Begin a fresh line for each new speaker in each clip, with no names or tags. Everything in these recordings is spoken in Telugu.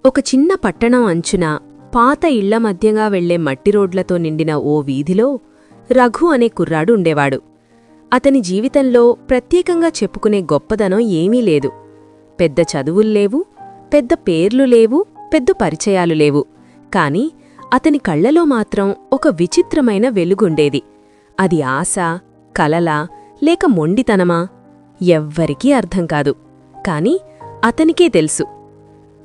ఒక చిన్న పట్టణం అంచున పాత ఇళ్ల మధ్యగా వెళ్లే మట్టి రోడ్లతో నిండిన ఓ వీధిలో రఘు అనే కుర్రాడు ఉండేవాడు. అతని జీవితంలో ప్రత్యేకంగా చెప్పుకునే గొప్పదనం ఏమీ లేదు. పెద్ద చదువుల్లేవు, పెద్ద పేర్లు లేవు, పెద్ద పరిచయాలు లేవు. కాని అతని కళ్లలో మాత్రం ఒక విచిత్రమైన వెలుగుండేది. అది ఆశ, కలలా, లేక మొండితనమా? ఎవ్వరికీ అర్థం కాదు. కాని అతనికే తెలుసు,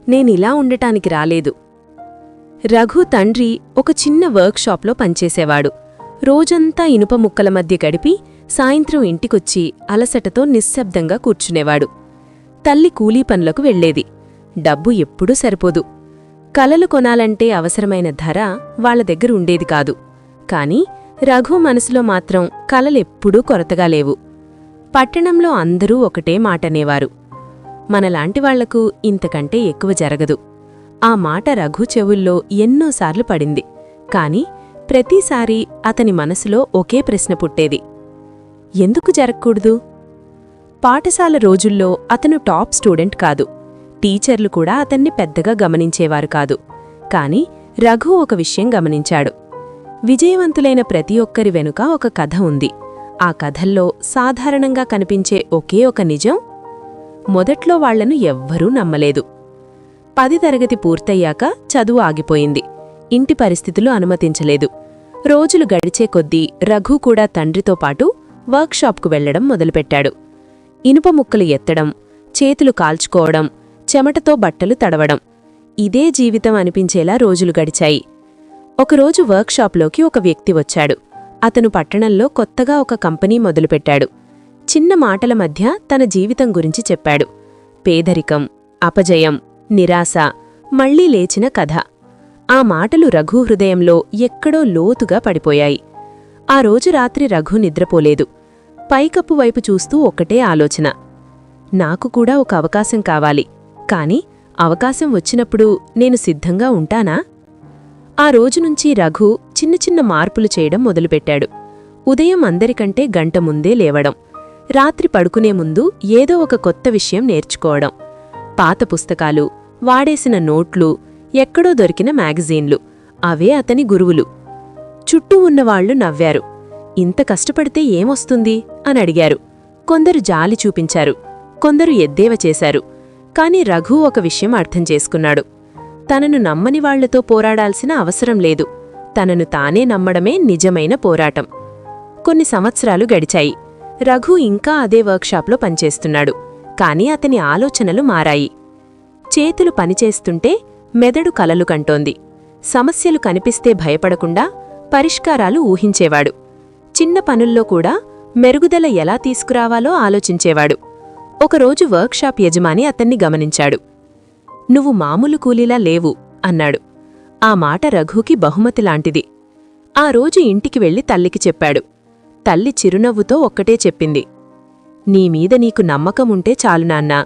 నేనిలా ఉండటానికి రాలేదు. రఘు తండ్రి ఒక చిన్న వర్క్షాప్లో పనిచేసేవాడు. రోజంతా ఇనుప ముక్కల మధ్య గడిపి సాయంత్రం ఇంటికొచ్చి అలసటతో నిశ్శబ్దంగా కూర్చునేవాడు. తల్లి కూలీ పనులకు వెళ్లేది. డబ్బు ఎప్పుడూ సరిపోదు. కలలు కొనాలంటే అవసరమైన ధర వాళ్ల దగ్గర ఉండేది కాదు. కాని రఘు మనసులో మాత్రం కలలెప్పుడూ కొరతగా లేవు. పట్టణంలో అందరూ ఒకటే మాటనేవారు, మనలాంటి వాళ్లకు ఇంతకంటే ఎక్కువ జరగదు. ఆ మాట రఘు చెవుల్లో ఎన్నోసార్లు పడింది. కాని ప్రతిసారీ అతని మనసులో ఒకే ప్రశ్న పుట్టేది, ఎందుకు జరగకూడదు? పాఠశాల రోజుల్లో అతను టాప్ స్టూడెంట్ కాదు. టీచర్లు కూడా అతన్ని పెద్దగా గమనించేవారు కాదు. కాని రఘు ఒక విషయం గమనించాడు. విజయవంతులైన ప్రతి ఒక్కరి వెనుక ఒక కథ ఉంది. ఆ కథల్లో సాధారణంగా కనిపించే ఒకే ఒక నిజం, మొదట్లో వాళ్లను ఎవ్వరూ నమ్మలేదు. 10వ తరగతి పూర్తయ్యాక చదువు ఆగిపోయింది. ఇంటి పరిస్థితులు అనుమతించలేదు. రోజులు గడిచే కొద్దీ రఘు కూడా తండ్రితో పాటు వర్క్షాప్కు వెళ్లడం మొదలుపెట్టాడు. ఇనుప ముక్కలు ఎత్తడం, చేతులు కాల్చుకోవడం, చెమటతో బట్టలు తడవడం, ఇదే జీవితం అనిపించేలా రోజులు గడిచాయి. ఒకరోజు వర్క్షాప్లోకి ఒక వ్యక్తి వచ్చాడు. అతను పట్టణంలో కొత్తగా ఒక కంపెనీ మొదలుపెట్టాడు. చిన్న మాటల మధ్య తన జీవితం గురించి చెప్పాడు. పేదరికం, అపజయం, నిరాశ, మళ్లీ లేచిన కథ. ఆ మాటలు రఘు హృదయంలో ఎక్కడో లోతుగా పడిపోయాయి. ఆ రోజు రాత్రి రఘు నిద్రపోలేదు. పైకప్పు వైపు చూస్తూ ఒక్కటే ఆలోచన, నాకు కూడా ఒక అవకాశం కావాలి. కాని అవకాశం వచ్చినప్పుడు నేను సిద్ధంగా ఉంటానా? ఆ రోజునుంచి రఘు చిన్న చిన్న మార్పులు చేయడం మొదలుపెట్టాడు. ఉదయం అందరికంటే గంట ముందే లేవడం, రాత్రి పడుకునే ముందు ఏదో ఒక కొత్త విషయం నేర్చుకోవడం, పాత పుస్తకాలు, వాడేసిన నోట్లు, ఎక్కడో దొరికిన మ్యాగజీన్లు, అవే అతని గురువులు. చుట్టూ ఉన్నవాళ్లు నవ్వారు. ఇంత కష్టపడితే ఏమొస్తుంది అని అడిగారు. కొందరు జాలి చూపించారు, కొందరు ఎద్దేవ చేశారు. కాని రఘు ఒక విషయం అర్థం చేసుకున్నాడు, తనను నమ్మని వాళ్లతో పోరాడాల్సిన అవసరం లేదు. తనను తానే నమ్మడమే నిజమైన పోరాటం. కొన్ని సంవత్సరాలు గడిచాయి. రఘు ఇంకా అదే వర్క్షాప్లో పనిచేస్తున్నాడు. కాని అతని ఆలోచనలు మారాయి. చేతులు పనిచేస్తుంటే మెదడు కలలు కంటోంది. సమస్యలు కనిపిస్తే భయపడకుండా పరిష్కారాలు ఊహించేవాడు. చిన్న పనుల్లో కూడా మెరుగుదల ఎలా తీసుకురావాలో ఆలోచించేవాడు. ఒకరోజు వర్క్షాప్ యజమాని అతన్ని గమనించాడు. నువ్వు మామూలు కూలీలా లేవు అన్నాడు. ఆ మాట రఘుకి బహుమతిలాంటిది. ఆ రోజు ఇంటికి వెళ్లి తల్లికి చెప్పాడు. తల్లి చిరునవ్వుతో ఒక్కటే చెప్పింది, నీమీద నీకు నమ్మకముంటే చాలు నాన్నా.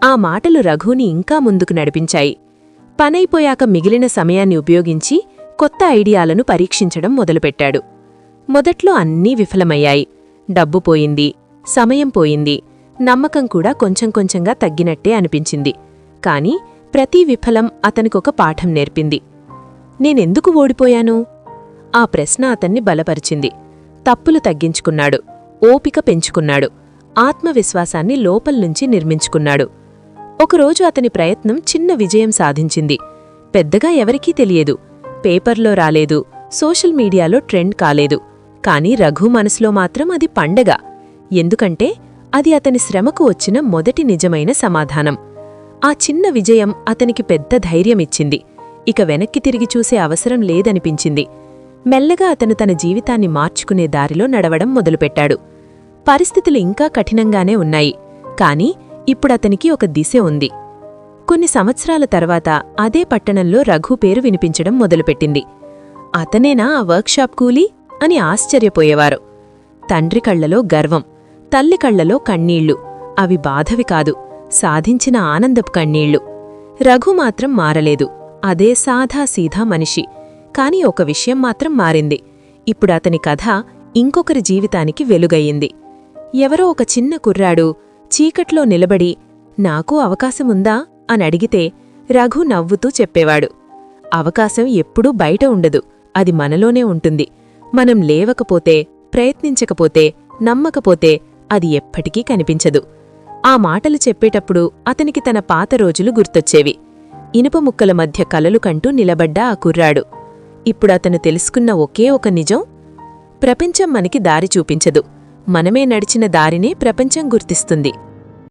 ఆ మాటలు రఘుని ఇంకా ముందుకు నడిపించాయి. పనైపోయాక మిగిలిన సమయాన్ని ఉపయోగించి కొత్త ఐడియాలను పరీక్షించడం మొదలుపెట్టాడు. మొదట్లో అన్నీ విఫలమయ్యాయి. డబ్బు పోయింది, సమయం పోయింది, నమ్మకం కూడా కొంచెం కొంచెంగా తగ్గినట్టే అనిపించింది. కాని ప్రతి విఫలం అతనికొక పాఠం నేర్పింది. నేనెందుకు ఓడిపోయాను? ఆ ప్రశ్న అతన్ని బలపరిచింది. తప్పులు తగ్గించుకున్నాడు, ఓపిక పెంచుకున్నాడు, ఆత్మవిశ్వాసాన్ని లోపల్నుంచి నిర్మించుకున్నాడు. ఒకరోజు అతని ప్రయత్నం చిన్న విజయం సాధించింది. పెద్దగా ఎవరికీ తెలియదు, పేపర్లో రాలేదు, సోషల్ మీడియాలో ట్రెండ్ కాలేదు. కాని రఘు మనసులో మాత్రం అది పండగ. ఎందుకంటే అది అతని శ్రమకు వచ్చిన మొదటి నిజమైన సమాధానం. ఆ చిన్న విజయం అతనికి పెద్ద ధైర్యమిచ్చింది. ఇక వెనక్కి తిరిగి చూసే అవసరం లేదనిపించింది. మెల్లగా అతను తన జీవితాన్ని మార్చుకునే దారిలో నడవడం మొదలుపెట్టాడు. పరిస్థితులు ఇంకా కఠినంగానే ఉన్నాయి. కాని ఇప్పుడతనికి ఒక దిశ ఉంది. కొన్ని సంవత్సరాల తర్వాత అదే పట్టణంలో రఘు పేరు వినిపించడం మొదలుపెట్టింది. అతనేనా ఆ వర్క్షాప్ కూలీ అని ఆశ్చర్యపోయేవారు. తండ్రి కళ్లలో గర్వం, తల్లి కళ్లలో కన్నీళ్లు. అవి బాధవి కాదు, సాధించిన ఆనందపు కన్నీళ్లు. రఘు మాత్రం మారలేదు, అదే సాదాసీదా మనిషి. కాని ఒక విషయం మాత్రం మారింది. ఇప్పుడు అతని కథ ఇంకొకరి జీవితానికి వెలుగయ్యింది. ఎవరో ఒక చిన్న కుర్రాడు చీకట్లో నిలబడి నాకూ అవకాశముందా అని అడిగితే రఘు నవ్వుతూ చెప్పేవాడు. అవకాశం ఎప్పుడూ బయట ఉండదు, అది మనలోనే ఉంటుంది. మనం లేవకపోతే, ప్రయత్నించకపోతే, నమ్మకపోతే అది ఎప్పటికీ కనిపించదు. ఆ మాటలు చెప్పేటప్పుడు అతనికి తన పాత రోజులు గుర్తొచ్చేవి. ఇనుప ముక్కల మధ్య కలలు కంటూ నిలబడ్డా ఆ కుర్రాడు. ఇప్పుడతను తెలుసుకున్న ఒకే ఒక నిజం, ప్రపంచం మనకి దారి చూపించదు, మనమే నడిచిన దారినే ప్రపంచం గుర్తిస్తుంది.